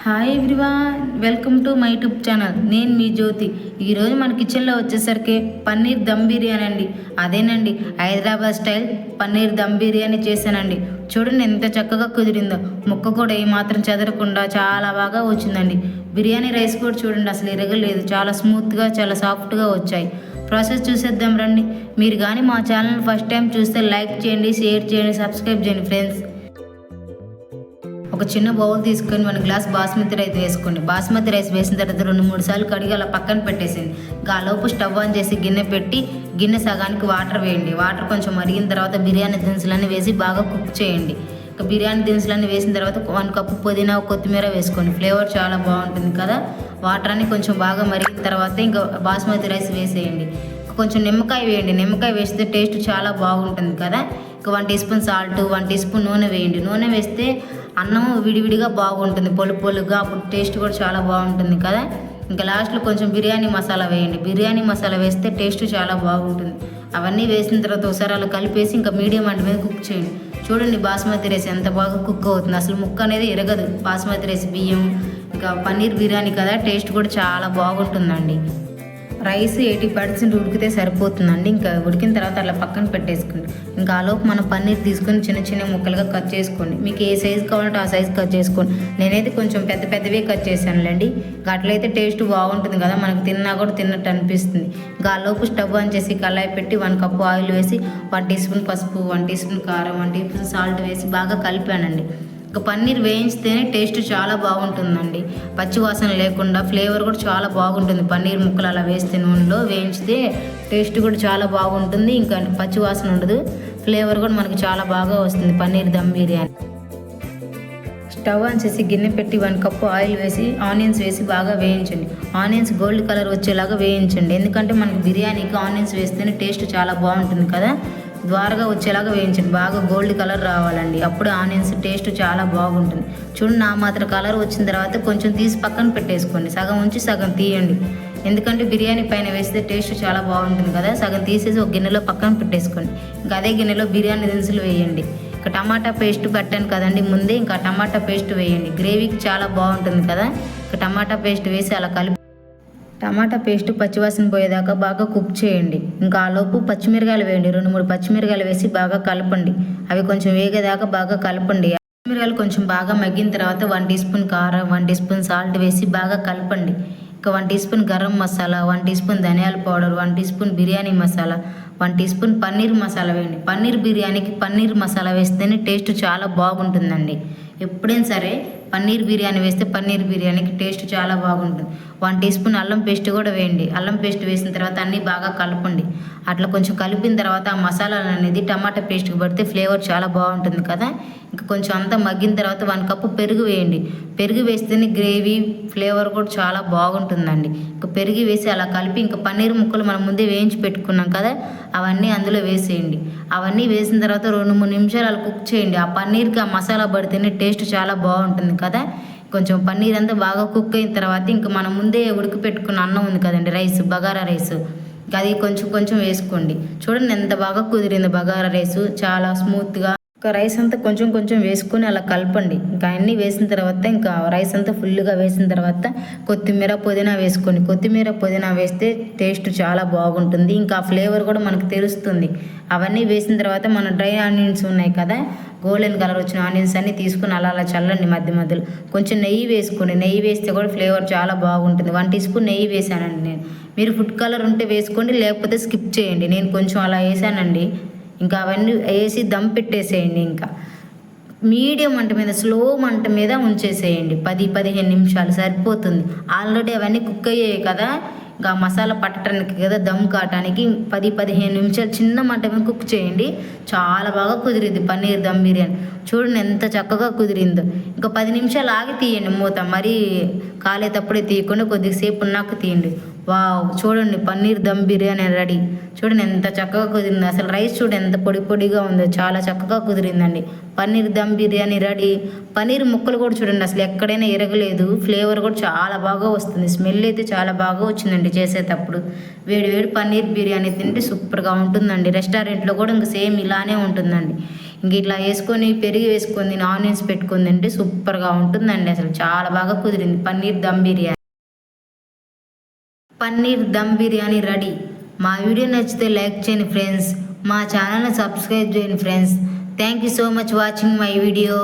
Hi everyone, welcome to my YouTube channel. నేను మీ జ్యోతి. ఈరోజు మన కిచెన్లో వచ్చేసరికి పన్నీర్ దమ్ బిర్యానీ అండి. అదేనండి, హైదరాబాద్ స్టైల్ పన్నీర్ దమ్ బిర్యానీ చేశానండి. చూడండి ఎంత చక్కగా కుదిరిందో. ముక్క కూడా ఏమాత్రం చెదరకుండా చాలా బాగా వచ్చిందండి. బిర్యానీ రైస్ కూడా చూడండి, అసలు ఎరగలేదు. చాలా స్మూత్గా, చాలా సాఫ్ట్గా వచ్చాయి. ప్రాసెస్ చూసేద్దాం రండి. మీరు కానీ మా ఛానల్ ఫస్ట్ టైం చూస్తే లైక్ చేయండి, షేర్ చేయండి, సబ్స్క్రైబ్ చేయండి ఫ్రెండ్స్. ఒక చిన్న బౌల్ తీసుకొని 1 గ్లాస్ బాస్మతి రైస్ వేసుకోండి. బాస్మతి రైస్ వేసిన తర్వాత 2-3 సార్లు కడిగి అలా పక్కన పెట్టేసింది. గాలోపు స్టవ్ ఆన్ చేసి గిన్నె పెట్టి గిన్నె సగానికి వాటర్ వేయండి. వాటర్ కొంచెం మరిగిన తర్వాత బిర్యానీ దినుసులన్నీ వేసి బాగా కుక్ చేయండి. ఇక బిర్యానీ దినుసులన్నీ వేసిన తర్వాత 1 కప్పు పుదీనా, కొత్తిమీర వేసుకోండి. ఫ్లేవర్ చాలా బాగుంటుంది కదా. వాటర్ అన్ని కొంచెం బాగా మరిగిన తర్వాత ఇంకా బాస్మతి రైస్ వేసేయండి. కొంచెం నిమ్మకాయ వేయండి. నిమ్మకాయ వేస్తే టేస్ట్ చాలా బాగుంటుంది కదా. ఇక 1 teaspoon salt, 1 teaspoon నూనె వేయండి. నూనె వేస్తే అన్నం విడివిడిగా బాగుంటుంది, పొలుగా. అప్పుడు టేస్ట్ కూడా చాలా బాగుంటుంది కదా. ఇంకా లాస్ట్లో కొంచెం బిర్యానీ మసాలా వేయండి. బిర్యానీ మసాలా వేస్తే టేస్ట్ చాలా బాగుంటుంది. అవన్నీ వేసిన తర్వాత ఒకసారి అలా కలిపేసి ఇంకా మీడియం మంట మీద కుక్ చేయండి. చూడండి బాస్మతి రైస్ ఎంత బాగా కుక్ అవుతుంది. అసలు ముక్క అనేది ఎరగదు. బాస్మతి రైస్ బియ్యం ఇంకా పన్నీర్ బిర్యానీ కదా, టేస్ట్ కూడా చాలా బాగుంటుందండి. రైస్ 80% ఉడికితే సరిపోతుందండి. ఇంకా ఉడికిన తర్వాత అలా పక్కన పెట్టేసుకోండి. ఇంకా ఆలోపు మనం పన్నీర్ తీసుకొని చిన్న చిన్న ముక్కలుగా కట్ చేసుకోండి. మీకు ఏ సైజు కావాలంటే ఆ సైజు కట్ చేసుకోండి. నేనైతే కొంచెం పెద్దవే కట్ చేశానులేండి. అట్లయితే టేస్ట్ బాగుంటుంది కదా, మనకు తిన్నా కూడా తిన్నట్టు అనిపిస్తుంది. ఇంకా ఆలోపు స్టవ్ ఆన్ చేసి కళాయి పెట్టి 1 కప్పు ఆయిల్ వేసి 1 టీ స్పూన్ పసుపు, 1 టీ స్పూన్ కారం, 1 టీ స్పూన్ సాల్ట్ వేసి బాగా కలిపానండి. ఇంకా పన్నీర్ వేయించితేనే టేస్ట్ చాలా బాగుంటుందండి. పచ్చి వాసన లేకుండా ఫ్లేవర్ కూడా చాలా బాగుంటుంది. పన్నీర్ ముక్కలు అలా వేస్తే నూనెలో వేయించితే టేస్ట్ కూడా చాలా బాగుంటుంది. ఇంకా పచ్చి వాసన ఉండదు. ఫ్లేవర్ కూడా మనకి చాలా బాగా వస్తుంది పన్నీర్ దమ్ బిర్యానీ. స్టవ్ ఆన్ చేసి గిన్నె పెట్టి 1 కప్పు ఆయిల్ వేసి ఆనియన్స్ వేసి బాగా వేయించండి. ఆనియన్స్ గోల్డ్ కలర్ వచ్చేలాగా వేయించండి. ఎందుకంటే మనకి బిర్యానీకి ఆనియన్స్ వేస్తేనే టేస్ట్ చాలా బాగుంటుంది కదా. ద్వారగా వచ్చేలాగా వేయించండి. బాగా గోల్డ్ కలర్ రావాలండి. అప్పుడు ఆనియన్స్ టేస్ట్ చాలా బాగుంటుంది. చూడండి, నా మాత్రం కలర్ వచ్చిన తర్వాత కొంచెం తీసి పక్కన పెట్టేసుకోండి. సగం ఉంచి సగం తీయండి. ఎందుకంటే బిర్యానీ పైన వేస్తే టేస్ట్ చాలా బాగుంటుంది కదా. సగం తీసేసి ఒక గిన్నెలో పక్కన పెట్టేసుకోండి. ఇంకా అదే గిన్నెలో బిర్యానీ దినుసులు వేయండి. ఇంకా టమాటా పేస్ట్ పెట్టాను కదండి ముందే, ఇంకా టమాటా పేస్ట్ వేయండి. గ్రేవీకి చాలా బాగుంటుంది కదా. ఇంకా టమాటా పేస్ట్ వేసి అలా కలిపి టమాటా పేస్ట్ పచ్చివాసన పోయేదాకా బాగా కుక్ చేయండి. ఇంకా ఆలోపు పచ్చిమిరకాయలు వేయండి. 2-3 పచ్చిమిరకాయలు వేసి బాగా కలపండి. అవి కొంచెం వేగేదాకా బాగా కలపండి. పచ్చిమిరకాయలు కొంచెం బాగా మగ్గిన తర్వాత 1 టీ స్పూన్ కారం, 1 టీ స్పూన్ సాల్ట్ వేసి బాగా కలపండి. ఇంకా 1 teaspoon garam masala, 1 teaspoon ధనియాల powder, 1 teaspoon biryani masala, 1 teaspoon paneer masala వేయండి. పన్నీర్ బిర్యానీకి పన్నీర్ మసాలా వేస్తేనే టేస్ట్ చాలా బాగుంటుందండి. ఎప్పుడైనా సరే పన్నీర్ బిర్యానీ వేస్తే పన్నీర్ బిర్యానీకి టేస్ట్ చాలా బాగుంటుంది. 1 టీ స్పూన్ అల్లం పేస్ట్ కూడా వేయండి. అల్లం పేస్ట్ వేసిన తర్వాత అన్నీ బాగా కలపండి. అట్లా కొంచెం కలిపిన తర్వాత ఆ మసాలాలు అనేది టమాటా పేస్ట్కి పడితే ఫ్లేవర్ చాలా బాగుంటుంది కదా. ఇంకా కొంచెం అంతా మగ్గిన తర్వాత 1 కప్పు పెరుగు వేయండి. పెరుగు వేస్తేనే గ్రేవీ ఫ్లేవర్ కూడా చాలా బాగుంటుందండి. ఇంకా పెరుగు వేసి అలా కలిపి ఇంకా పన్నీర్ ముక్కలు మనం ముందే వేయించి పెట్టుకున్నాం కదా, అవన్నీ అందులో వేసేయండి. అవన్నీ వేసిన తర్వాత 2-3 నిమిషాలు అలా కుక్ చేయండి. ఆ పన్నీర్కి ఆ మసాలా పడితేనే టేస్ట్ చాలా బాగుంటుంది కదా. కొంచెం పన్నీర్ అంతా బాగా కుక్ అయిన తర్వాత ఇంకా మనం ముందే ఉడికి పెట్టుకున్న అన్నం ఉంది కదండి, రైస్, బగారా రైస్, అది కొంచెం వేసుకోండి. చూడండి ఎంత బాగా కుదిరింది బగారా రైస్, చాలా స్మూత్గా. ఇంకా రైస్ అంతా కొంచెం వేసుకొని అలా కలపండి. ఇంకా అన్నీ వేసిన తర్వాత ఇంకా రైస్ అంతా ఫుల్గా వేసిన తర్వాత కొత్తిమీర, పుదీనా వేసుకోండి. కొత్తిమీర, పుదీనా వేస్తే టేస్ట్ చాలా బాగుంటుంది. ఇంకా ఆ ఫ్లేవర్ కూడా మనకు తెలుస్తుంది. అవన్నీ వేసిన తర్వాత మన డ్రై ఆనియన్స్ ఉన్నాయి కదా, గోల్డెన్ కలర్ వచ్చిన ఆనియన్స్ అన్నీ తీసుకుని అలా చల్లండి. మధ్యలో కొంచెం నెయ్యి వేసుకోండి. నెయ్యి వేస్తే కూడా ఫ్లేవర్ చాలా బాగుంటుంది. 1 టీ స్పూన్ నెయ్యి వేసానండి నేను. మీరు ఫుడ్ కలర్ ఉంటే వేసుకోండి, లేకపోతే స్కిప్ చేయండి. నేను కొంచెం అలా వేసానండి. ఇంకా అవన్నీ వేసి దమ్ పెట్టేసేయండి. ఇంకా మీడియం మంట మీద, స్లో మంట మీద ఉంచేసేయండి. 10-15 నిమిషాలు సరిపోతుంది. ఆల్రెడీ అవన్నీ కుక్ అయ్యాయి కదా. ఇంకా మసాలా పట్టడానికి కదా, దమ్ కావటానికి 10-15 నిమిషాలు చిన్న మంట మీద కుక్ చేయండి. చాలా బాగా కుదిరింది పన్నీర్ దమ్ బిర్యానీ. చూడండి ఎంత చక్కగా కుదిరిందో. ఇంకా 10 నిమిషాలు ఆగి తీయండి మూత. మరీ కాలేటప్పుడే తీయకుండా కొద్దిసేపు ఉన్నాక తీయండి. వావ్, చూడండి పన్నీర్ దమ్ బిర్యానీ రెడీ. చూడండి ఎంత చక్కగా కుదిరింది. అసలు రైస్ చూడండి ఎంత పొడిగా ఉందో, చాలా చక్కగా కుదిరిందండి. పన్నీర్ దమ్ బిర్యానీ రెడీ. పన్నీర్ ముక్కలు కూడా చూడండి అసలు ఎక్కడైనా ఎరగలేదు. ఫ్లేవర్ కూడా చాలా బాగా వస్తుంది. స్మెల్ అయితే చాలా బాగా వచ్చిందండి చేసేటప్పుడు. వేడి పన్నీర్ బిర్యానీ తింటే సూపర్గా ఉంటుందండి. రెస్టారెంట్లో కూడా ఇంకా సేమ్ ఇలానే ఉంటుందండి. ఇంక ఇట్లా వేసుకొని పెరుగు వేసుకొని ఆనియన్స్ పెట్టుకొని తింటే సూపర్గా ఉంటుందండి. అసలు చాలా బాగా కుదిరింది. పన్నీర్ దమ్ బిర్యానీ రెడీ. మా వీడియో నచ్చితే లైక్ చేయండి ఫ్రెండ్స్. మా ఛానల్ని సబ్స్క్రైబ్ చేయండి friends. Thank you so much watching my video.